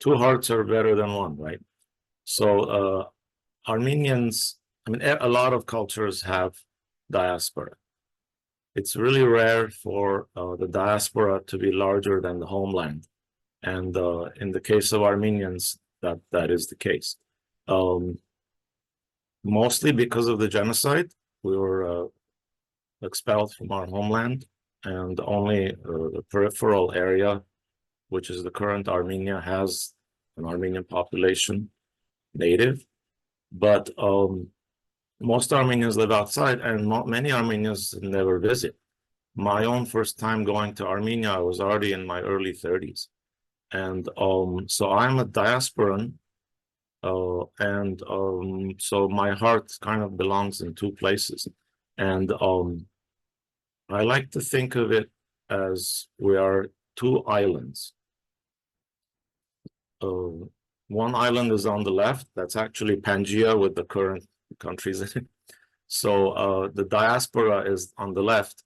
two hearts are better than one, right? So Armenians, I mean, a lot of cultures have diaspora. It's really rare for the diaspora to be larger than the homeland. And in the case of Armenians, that is the case. Mostly because of the genocide, we were expelled from our homeland, and only the peripheral area, which is the current Armenia, has an Armenian population, native. But most Armenians live outside, and many Armenians never visit. My own first time going to Armenia, I was already in my early 30s. And so I'm a diasporan, so my heart kind of belongs in two places. And I like to think of it as we are two islands. One island is on the left, that's actually Pangaea with the current countries in it. So the diaspora is on the left,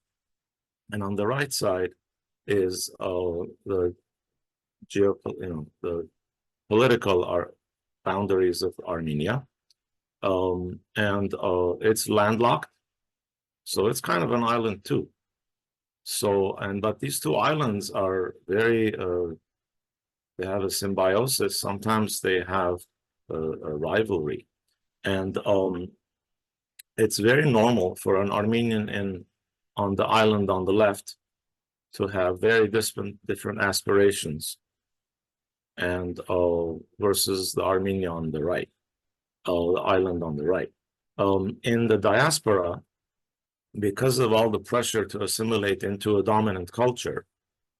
and on the right side is the the political boundaries of Armenia, and it's landlocked, so it's kind of an island too. So, but these two islands are very, they have a symbiosis. Sometimes they have a rivalry, and it's very normal for an Armenian on the island on the left to have very different aspirations, and versus the Armenia on the right, the island on the right. In the diaspora, because of all the pressure to assimilate into a dominant culture,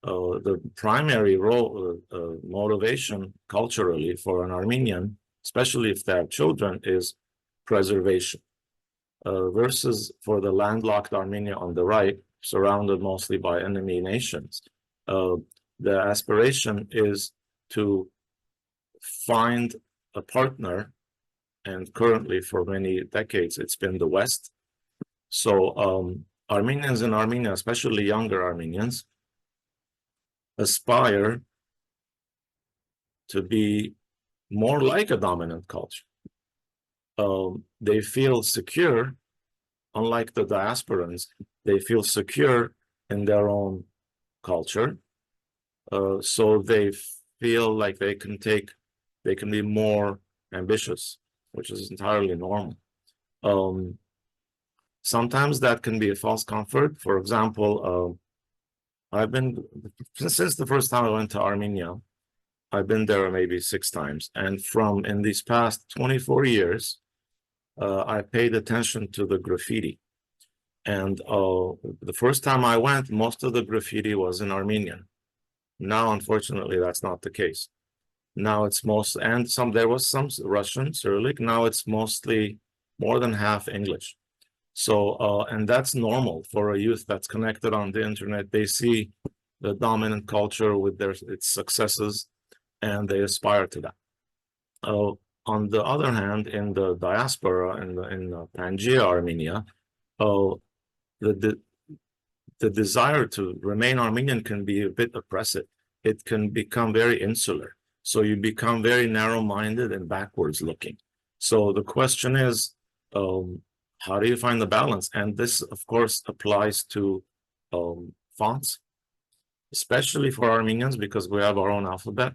the primary role, motivation culturally for an Armenian, especially if they have children, is preservation. Versus for the landlocked Armenia on the right, surrounded mostly by enemy nations, the aspiration is to find a partner, and currently for many decades it's been the West. So Armenians in Armenia, especially younger Armenians, aspire to be more like a dominant culture. They feel secure, unlike the diasporans, they feel secure in their own culture. So they feel like they can be more ambitious, which is entirely normal. Sometimes that can be a false comfort. For example, I've been, since the first time I went to Armenia, I've been there maybe 6 times. And in these past 24 years, I paid attention to the graffiti. And the first time I went, most of the graffiti was in Armenian. Now, unfortunately, that's not the case. Now it's there was some Russian, Cyrillic. Now it's mostly more than half English. So, and that's normal for a youth that's connected on the internet. They see the dominant culture with its successes, and they aspire to that. On the other hand, in the diaspora, in Pangaea, Armenia, the desire to remain Armenian can be a bit oppressive. It can become very insular. So you become very narrow-minded and backwards looking. So the question is, how do you find the balance? And this, of course, applies to fonts, especially for Armenians, because we have our own alphabet.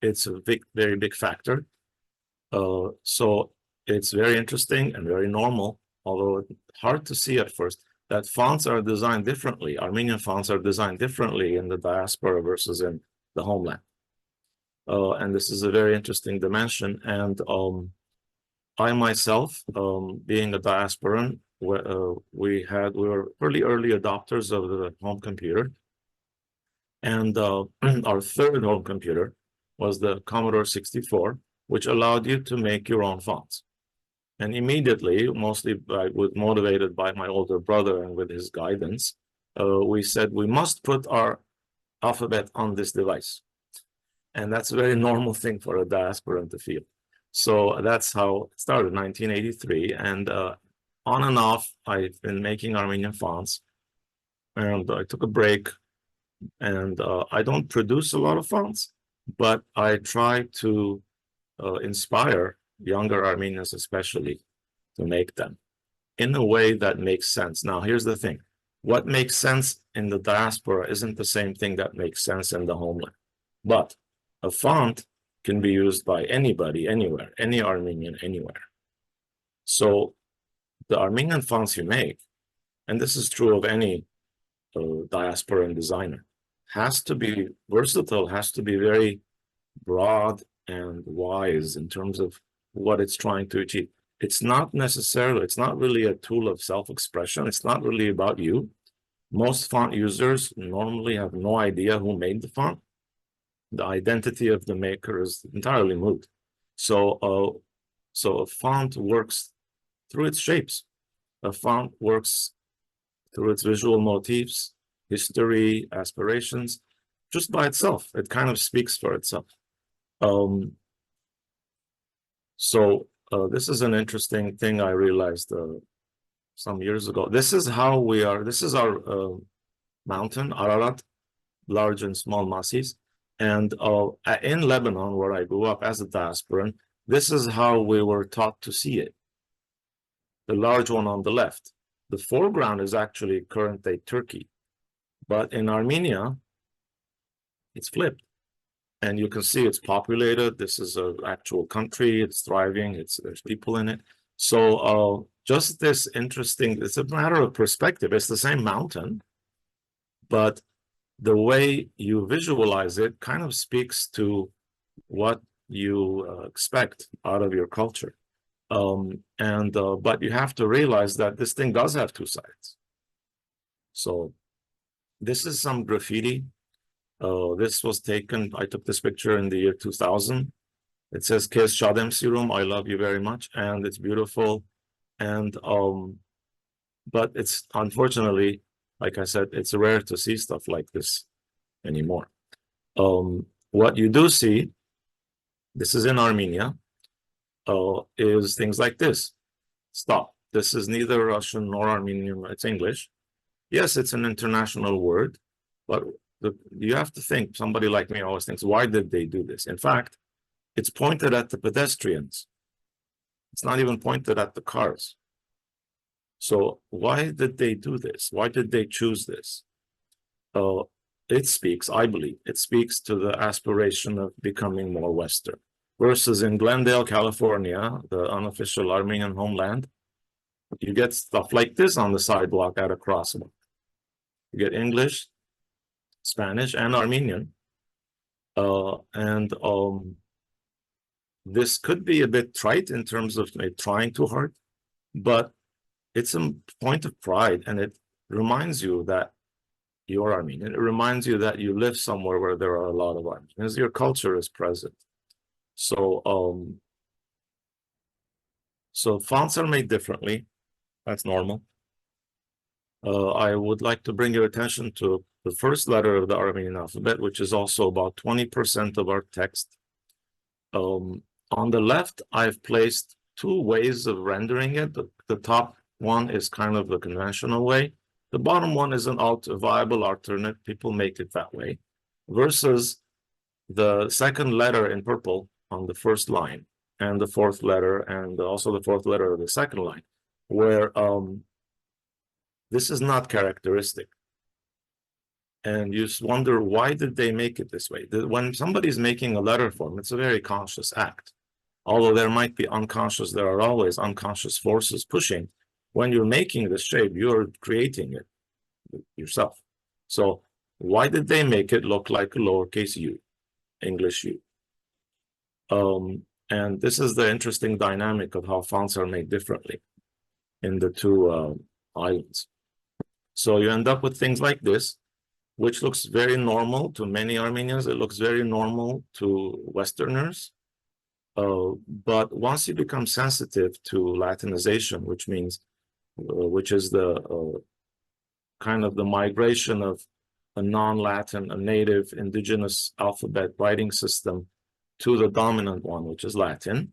It's a very big factor. So it's very interesting and very normal, although hard to see at first, that fonts are designed differently. Armenian fonts are designed differently in the diaspora versus in the homeland. And this is a very interesting dimension. And I myself, being a diasporan, we were early adopters of the home computer. And our third home computer was the Commodore 64, which allowed you to make your own fonts. And immediately, mostly motivated by my older brother and with his guidance, we said we must put our alphabet on this device. And that's a very normal thing for a diasporan to feel. So that's how it started, 1983. And on and off, I've been making Armenian fonts. And I took a break. And I don't produce a lot of fonts, but I try to inspire younger Armenians especially to make them in a way that makes sense. Now, here's the thing. What makes sense in the diaspora isn't the same thing that makes sense in the homeland. But a font can be used by anybody, anywhere, any Armenian, anywhere. So the Armenian fonts you make, and this is true of any diasporan designer, has to be versatile, has to be very broad and wise in terms of what it's trying to achieve. It's not necessarily, it's not really a tool of self-expression. It's not really about you. Most font users normally have no idea who made the font. The identity of the maker is entirely moot. So a font works through its shapes. A font works through its visual motifs, history, aspirations, just by itself. It kind of speaks for itself. This is an interesting thing I realized some years ago. This is how we are. This is our mountain, Ararat, large and small masses. And in Lebanon, where I grew up as a diasporan, this is how we were taught to see it. The large one on the left. The foreground is actually current-day Turkey. But in Armenia, it's flipped. And you can see it's populated. This is an actual country. It's thriving. There's people in it. So just this interesting, it's a matter of perspective. It's the same mountain, but the way you visualize it kind of speaks to what you expect out of your culture. But you have to realize that this thing does have two sides. So this is some graffiti. This was taken, I took this picture in the year 2000. It says, Kes Shadem Sirum, I love you very much. And it's beautiful. And, but it's unfortunately, like I said, it's rare to see stuff like this anymore. What you do see, this is in Armenia, is things like this. Stop. This is neither Russian nor Armenian, it's English. Yes, it's an international word, but you have to think, somebody like me always thinks, why did they do this? In fact, it's pointed at the pedestrians. It's not even pointed at the cars. So why did they do this? Why did they choose this? It speaks, I believe, it speaks to the aspiration of becoming more Western. Versus in Glendale, California, the unofficial Armenian homeland, you get stuff like this on the sidewalk at a crosswalk. You get English, Spanish, and Armenian. This could be a bit trite in terms of trying too hard, but it's a point of pride, and it reminds you that you're Armenian. It reminds you that you live somewhere where there are a lot of Armenians. Your culture is present. So fonts are made differently. That's normal. I would like to bring your attention to the first letter of the Armenian alphabet, which is also about 20% of our text. On the left, I've placed two ways of rendering it. The top one is kind of the conventional way. The bottom one is a viable alternate. People make it that way. Versus the second letter in purple on the first line, and the fourth letter, and also the fourth letter of the second line, where this is not characteristic. And you just wonder, why did they make it this way? When somebody's making a letter form, it's a very conscious act. Although there might be unconscious, there are always unconscious forces pushing. When you're making the shape, you're creating it yourself. So why did they make it look like a lowercase u, English u? And this is the interesting dynamic of how fonts are made differently in the two islands. So you end up with things like this, which looks very normal to many Armenians. It looks very normal to Westerners. But once you become sensitive to Latinization, which is the kind of the migration of a non-Latin, a native indigenous alphabet writing system to the dominant one, which is Latin,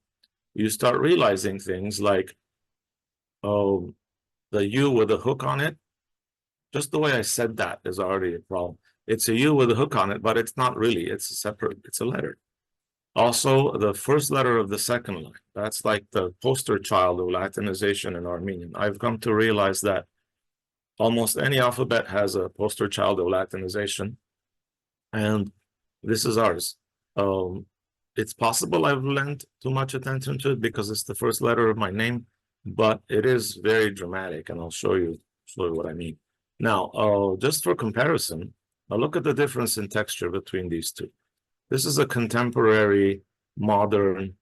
you start realizing things like the U with a hook on it. Just the way I said that is already a problem. It's a U with a hook on it, but it's not really. It's a separate, it's a letter. Also, the first letter of the second line, that's like the poster child of Latinization in Armenian. I've come to realize that almost any alphabet has a poster child of Latinization, and this is ours. It's possible I've lent too much attention to it because it's the first letter of my name, but it is very dramatic, and I'll show you what I mean. Now, just for comparison, I'll look at the difference in texture between these two. This is a contemporary, modern,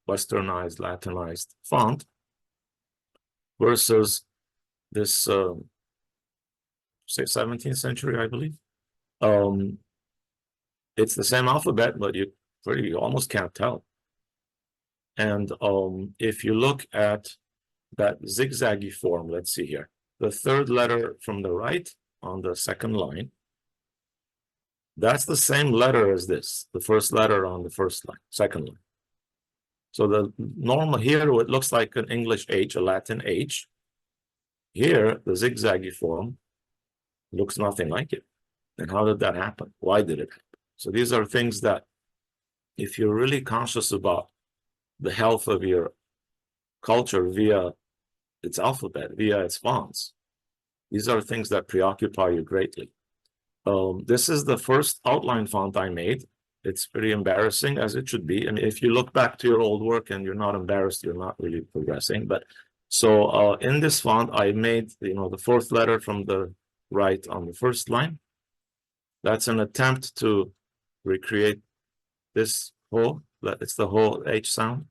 westernized, Latinized font versus this, say, 17th century, I believe. It's the same alphabet, but you almost can't tell. And if you look at that zigzaggy form, let's see here, the third letter from the right on the second line, that's the same letter as this, the first letter on the first line, second line. So the normal here, it looks like an English H, a Latin H. Here, the zigzaggy form looks nothing like it. And how did that happen? Why did it happen? So these are things that, if you're really conscious about the health of your culture via its alphabet, via its fonts, these are things that preoccupy you greatly. This is the first outline font I made. It's pretty embarrassing, as it should be. I mean, if you look back to your old work and you're not embarrassed, you're not really progressing. But so in this font, I made, the fourth letter from the right on the first line. That's an attempt to recreate this whole, it's the whole H sound.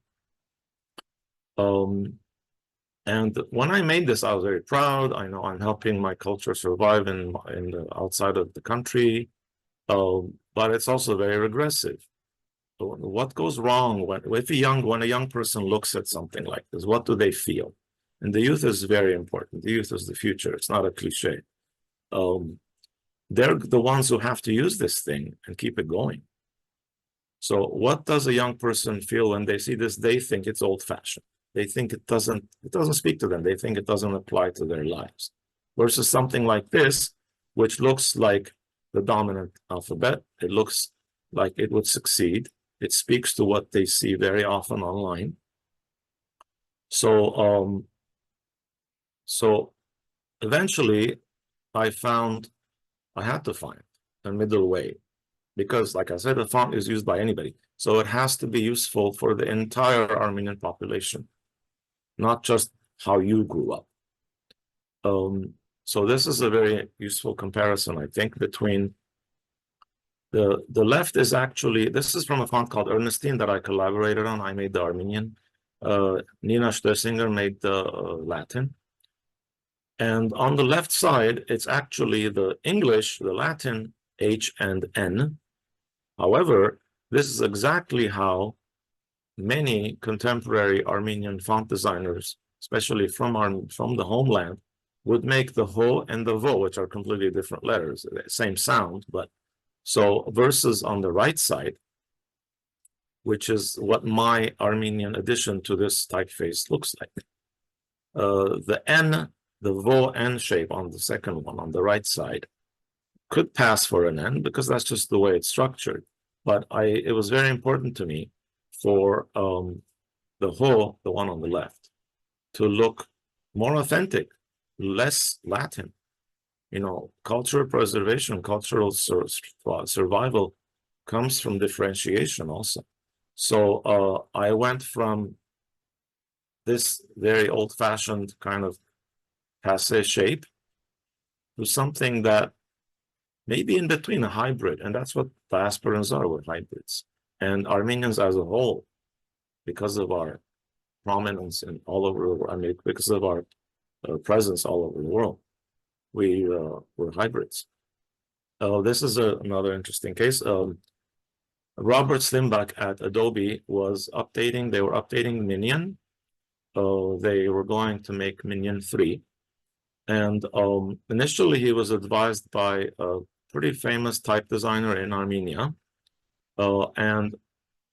And when I made this, I was very proud. I know I'm helping my culture survive in the outside of the country, but it's also very regressive. So what goes wrong when a young person looks at something like this? What do they feel? And the youth is very important. The youth is the future. It's not a cliche. They're the ones who have to use this thing and keep it going. So what does a young person feel when they see this? They think it's old-fashioned. They think it doesn't speak to them. They think it doesn't apply to their lives. Versus something like this, which looks like the dominant alphabet. It looks like it would succeed. It speaks to what they see very often online. So, so eventually I had to find a middle way, because like I said, the font is used by anybody. So it has to be useful for the entire Armenian population, not just how you grew up. So this is a very useful comparison, I think, between the left is actually, this is from a font called Ernestine that I collaborated on. I made the Armenian. Nina Stössinger made the Latin. And on the left side, it's actually the English, the Latin H and N. However, this is exactly how many contemporary Armenian font designers, especially from the homeland, would make the ho and the vo, which are completely different letters, same sound, but so versus on the right side, which is what my Armenian addition to this typeface looks like. The N, the vo N shape on the second one on the right side could pass for an N because that's just the way it's structured. But it was very important to me for the ho, the one on the left, to look more authentic, less Latin. Cultural preservation, cultural survival comes from differentiation also. So I went from this very old-fashioned kind of passé shape to something that maybe in between, a hybrid, and that's what diasporans are, we're hybrids. And Armenians as a whole, because of our prominence in all over the world, I mean, because of our presence all over the world, we're hybrids. This is another interesting case. Robert Slimbach at Adobe was updating, they were updating Minion. They were going to make Minion 3. And initially he was advised by a pretty famous type designer in Armenia. And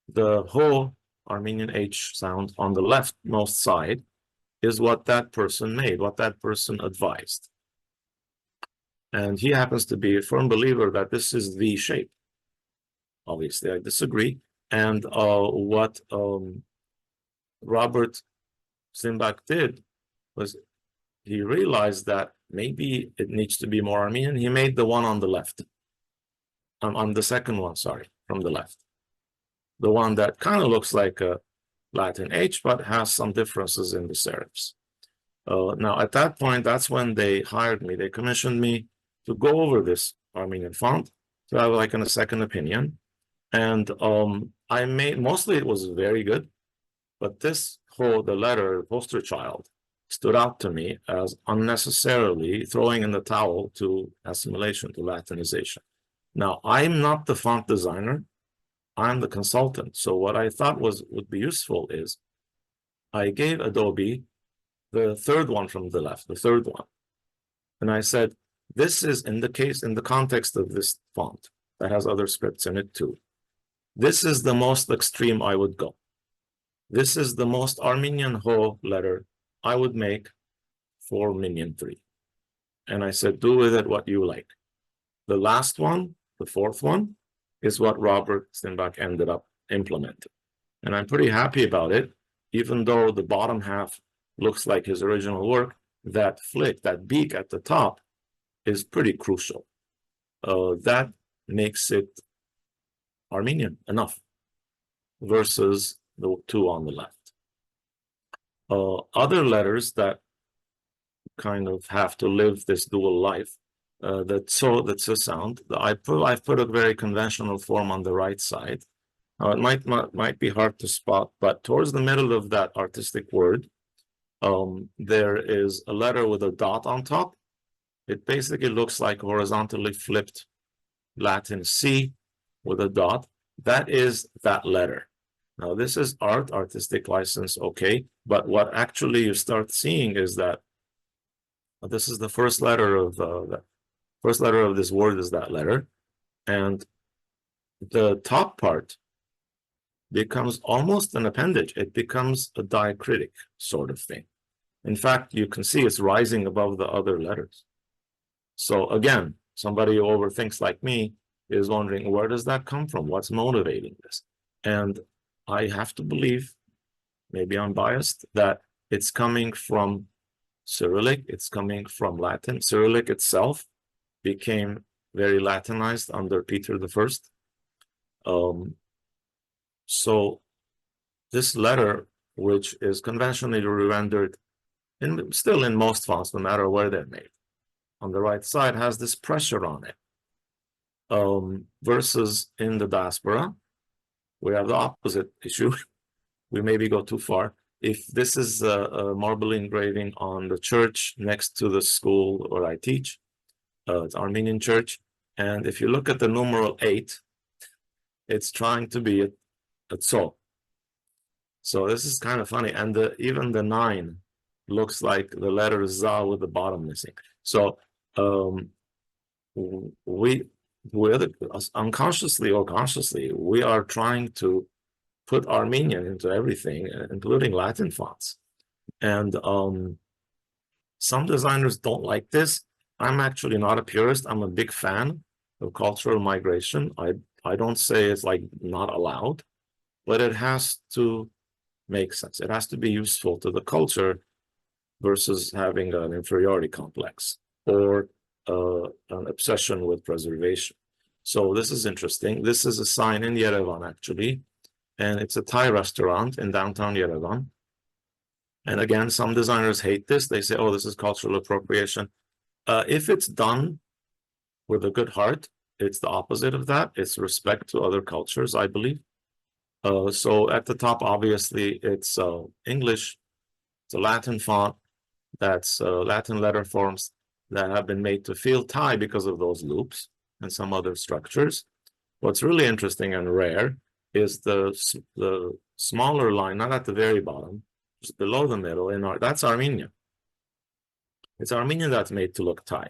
the whole Armenian H sound on the leftmost side is what that person made, what that person advised. And he happens to be a firm believer that this is the shape. Obviously, I disagree. And what Robert Simbach did was he realized that maybe it needs to be more Armenian. He made the one on the left, on the second one, sorry, from the left. The one that kind of looks like a Latin H, but has some differences in the serifs. Now, at that point, that's when they hired me. They commissioned me to go over this Armenian font, to have like a second opinion. And I made, mostly it was very good, but this whole, the letter, poster child, stood out to me as unnecessarily throwing in the towel to assimilation, to Latinization. Now, I'm not the font designer. I'm the consultant. So what I thought would be useful is I gave Adobe the third one from the left, the third one. And I said, this is in the context of this font that has other scripts in it too. This is the most extreme I would go. This is the most Armenian Ho letter I would make for Minion 3. And I said, do with it what you like. The last one, the fourth one, is what Robert Simbach ended up implementing. And I'm pretty happy about it, even though the bottom half looks like his original work. That flick, that beak at the top is pretty crucial. That makes it Armenian enough versus the two on the left. Other letters that kind of have to live this dual life, that's a sound. I've put a very conventional form on the right side. It might be hard to spot, but towards the middle of that artistic word, there is a letter with a dot on top. It basically looks like horizontally flipped Latin C with a dot. That is that letter. Now, this is artistic license, okay, but what actually you start seeing is that this is the first letter of this word is that letter, and the top part becomes almost an appendage. It becomes a diacritic sort of thing. In fact, you can see it's rising above the other letters. So again, somebody who overthinks like me is wondering, where does that come from? What's motivating this? And I have to believe, maybe I'm biased, that it's coming from Cyrillic, it's coming from Latin. Cyrillic itself became very Latinized under Peter I. So this letter, which is conventionally rendered still in most fonts, no matter where they're made, on the right side has this pressure on it. Versus in the diaspora, we have the opposite issue. We maybe go too far. If this is a marble engraving on the church next to the school where I teach, it's Armenian church, and if you look at the numeral 8, it's trying to be a tso. So this is kind of funny, and even the 9 looks like the letter za with the bottom missing. So we unconsciously or consciously, we are trying to put Armenian into everything, including Latin fonts. And some designers don't like this. I'm actually not a purist. I'm a big fan of cultural migration. I don't say it's like not allowed, but it has to make sense. It has to be useful to the culture versus having an inferiority complex or an obsession with preservation. So this is interesting. This is a sign in Yerevan, actually, and it's a Thai restaurant in downtown Yerevan. And again, some designers hate this. They say, oh, this is cultural appropriation. If it's done with a good heart, it's the opposite of that. It's respect to other cultures, I believe. So at the top, obviously, it's English. It's a Latin font. That's Latin letter forms that have been made to feel Thai because of those loops and some other structures. What's really interesting and rare is the smaller line, not at the very bottom, just below the middle. That's Armenian. It's Armenian that's made to look Thai.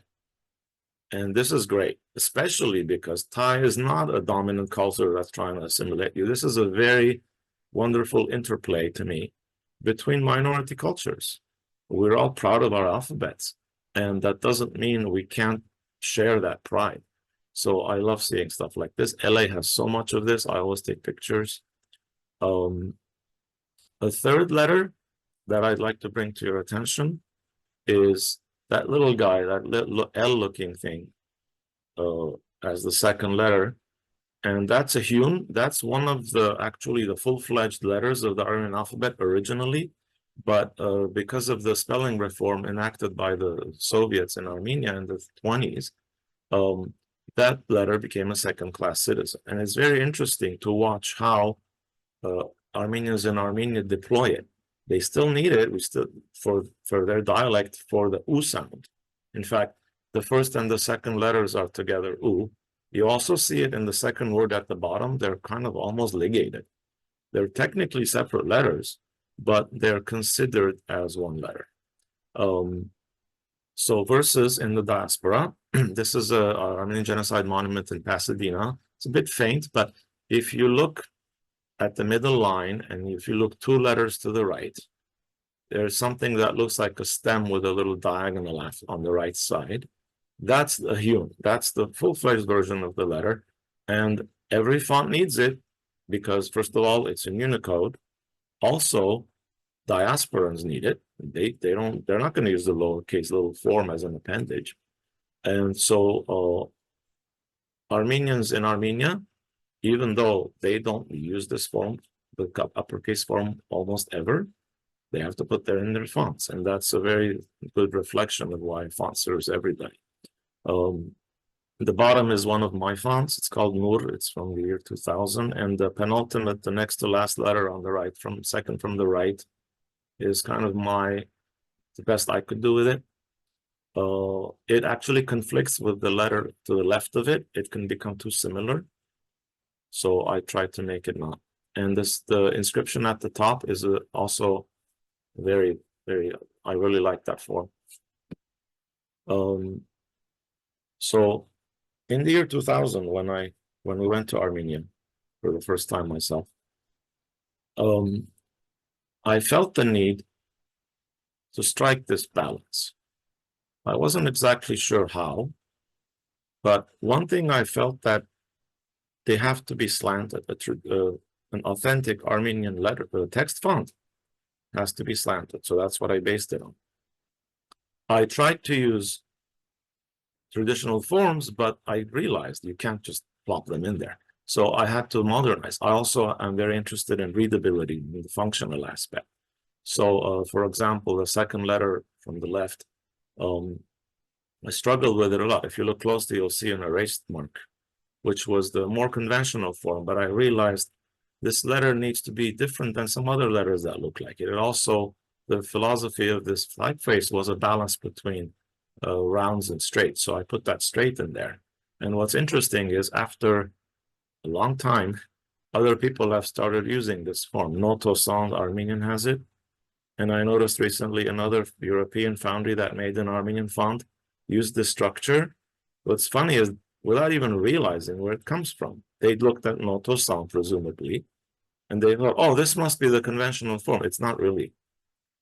And this is great, especially because Thai is not a dominant culture that's trying to assimilate you. This is a very wonderful interplay to me between minority cultures. We're all proud of our alphabets. And that doesn't mean we can't share that pride. So I love seeing stuff like this. LA has so much of this. I always take pictures. A third letter that I'd like to bring to your attention is that little guy, that little L-looking thing as the second letter. And that's a hewn. That's one of the, actually, the full-fledged letters of the Armenian alphabet originally. But because of the spelling reform enacted by the Soviets in Armenia in the 20s, that letter became a second-class citizen. And it's very interesting to watch how Armenians in Armenia deploy it. They still need it. We still for their dialect for the U sound. In fact, the first and the second letters are together U. You also see it in the second word at the bottom. They're kind of almost ligated. They're technically separate letters, but they're considered as one letter. So versus in the diaspora, this is a Armenian genocide monument in Pasadena. It's a bit faint, but if you look at the middle line, and if you look 2 letters to the right, there's something that looks like a stem with a little diagonal on the right side. That's the hewn. That's the full-fledged version of the letter. And every font needs it because, first of all, it's in Unicode. Also, diasporans need it. They're not going to use the lowercase little form as an appendage. And so Armenians in Armenia, even though they don't use this form, the uppercase form, almost ever, they have to put that in their fonts. And that's a very good reflection of why font serves everybody. The bottom is one of my fonts. It's called Nur. It's from the year 2000. And the penultimate, the next to last letter on the right, second from the right, is kind of the best I could do with it. It actually conflicts with the letter to the left of it. It can become too similar. So I tried to make it not. And the inscription at the top is also very, very, I really like that form. So in the year 2000, when we went to Armenia for the first time myself, I felt the need to strike this balance. I wasn't exactly sure how, but one thing I felt that they have to be slanted. An authentic Armenian letter text font has to be slanted. So that's what I based it on. I tried to use traditional forms, but I realized you can't just plop them in there. So I had to modernize. I also am very interested in readability, in the functional aspect. So, for example, the second letter from the left, I struggled with it a lot. If you look closely, you'll see an erased mark, which was the more conventional form. But I realized this letter needs to be different than some other letters that look like it. And also, the philosophy of this typeface was a balance between rounds and straight. So I put that straight in there. And what's interesting is after a long time, other people have started using this form. Noto Sound Armenian has it. And I noticed recently another European foundry that made an Armenian font used this structure. What's funny is, without even realizing where it comes from, they looked at Noto Sound, presumably, and they thought, oh, this must be the conventional form. It's not really.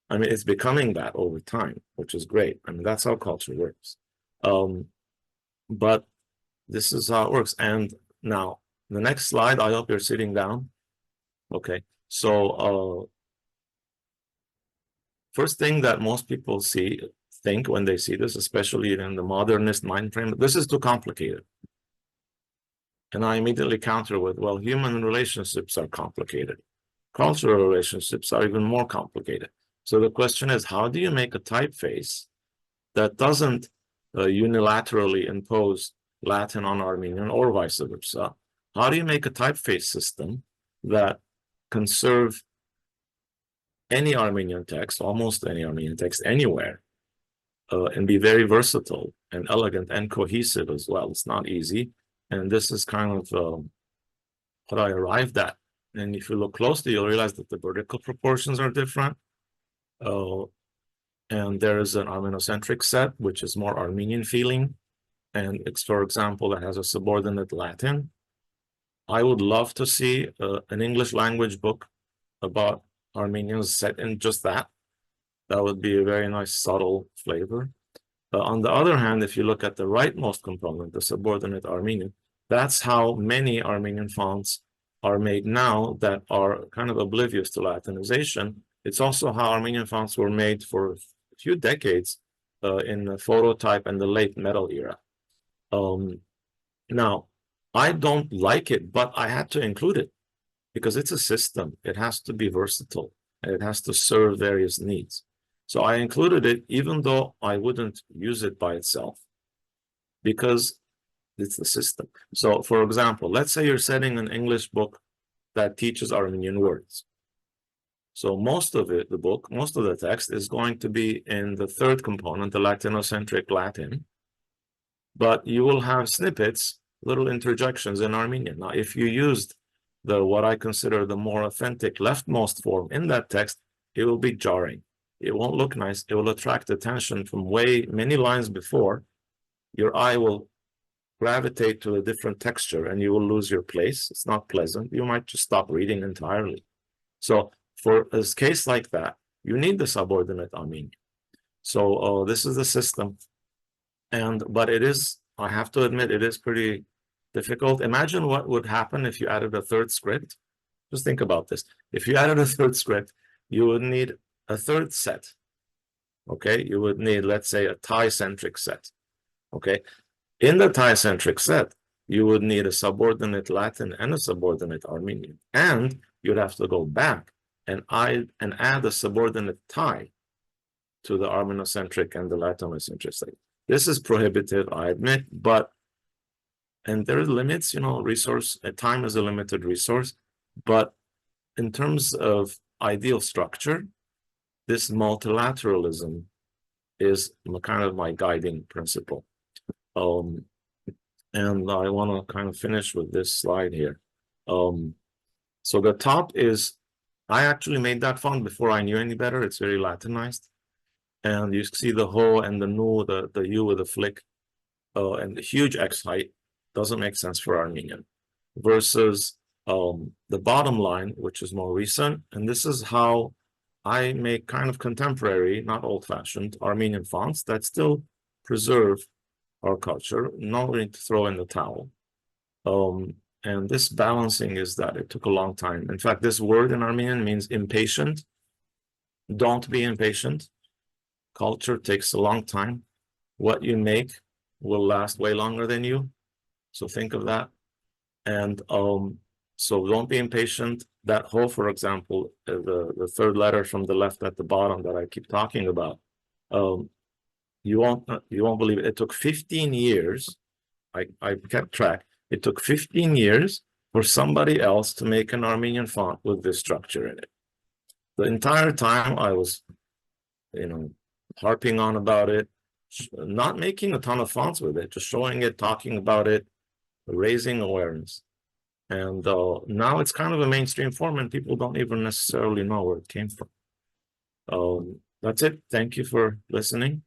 I mean, it's becoming that over time, which is great. I mean, that's how culture works. But this is how it works. And now, the next slide, I hope you're sitting down. Okay, so first thing that most people think when they see this, especially in the modernist mind frame, this is too complicated. And I immediately counter with, well, human relationships are complicated. Cultural relationships are even more complicated. So the question is, how do you make a typeface that doesn't unilaterally impose Latin on Armenian or vice versa? How do you make a typeface system that can serve any Armenian text, almost any Armenian text anywhere, and be very versatile and elegant and cohesive as well? It's not easy. And this is kind of what I arrived at. And if you look closely, you'll realize that the vertical proportions are different. And there is an Armenocentric set, which is more Armenian feeling. And it's, for example, that has a subordinate Latin. I would love to see an English language book about Armenians set in just that. That would be a very nice, subtle flavor. On the other hand, if you look at the rightmost component, the subordinate Armenian, that's how many Armenian fonts are made now that are kind of oblivious to Latinization. It's also how Armenian fonts were made for a few decades in the phototype and the late metal era. Now, I don't like it, but I had to include it because it's a system. It has to be versatile and it has to serve various needs. So I included it even though I wouldn't use it by itself because it's the system. So for example, let's say you're setting an English book that teaches Armenian words. So most of it, the book, most of the text is going to be in the third component, the Latinocentric Latin, but you will have snippets, little interjections in Armenian. Now, if you used what I consider the more authentic leftmost form in that text, it will be jarring. It won't look nice. It will attract attention from many lines before. Your eye will gravitate to a different texture and you will lose your place. It's not pleasant. You might just stop reading entirely. So for a case like that, you need the subordinate Armenian. So this is the system. But it is, I have to admit, it is pretty difficult. Imagine what would happen if you added a third script. Just think about this. If you added a third script, you would need a third set. Okay, you would need, let's say, a Thai-centric set. Okay, in the Thai-centric set, you would need a subordinate Latin and a subordinate Armenian, and you'd have to go back and add a subordinate Thai to the Armenocentric and the Latinocentric set. This is prohibitive, I admit, and there are limits, time is a limited resource, but in terms of ideal structure, this multilateralism is kind of my guiding principle. And I want to kind of finish with this slide here. So the top is, I actually made that font before I knew any better. It's very Latinized. And you see the ho and the nu, the u with a flick, and the huge X height doesn't make sense for Armenian. Versus the bottom line, which is more recent. And this is how I make kind of contemporary, not old-fashioned Armenian fonts that still preserve our culture, not really to throw in the towel. And this balancing is that it took a long time. In fact, this word in Armenian means impatient. Don't be impatient. Culture takes a long time. What you make will last way longer than you. So think of that. And so don't be impatient. That ho, for example, the third letter from the left at the bottom that I keep talking about, you won't believe it. It took 15 years. I kept track. It took 15 years for somebody else to make an Armenian font with this structure in it. The entire time I was, harping on about it, not making a ton of fonts with it, just showing it, talking about it, raising awareness. And now it's kind of a mainstream form and people don't even necessarily know where it came from. That's it. Thank you for listening.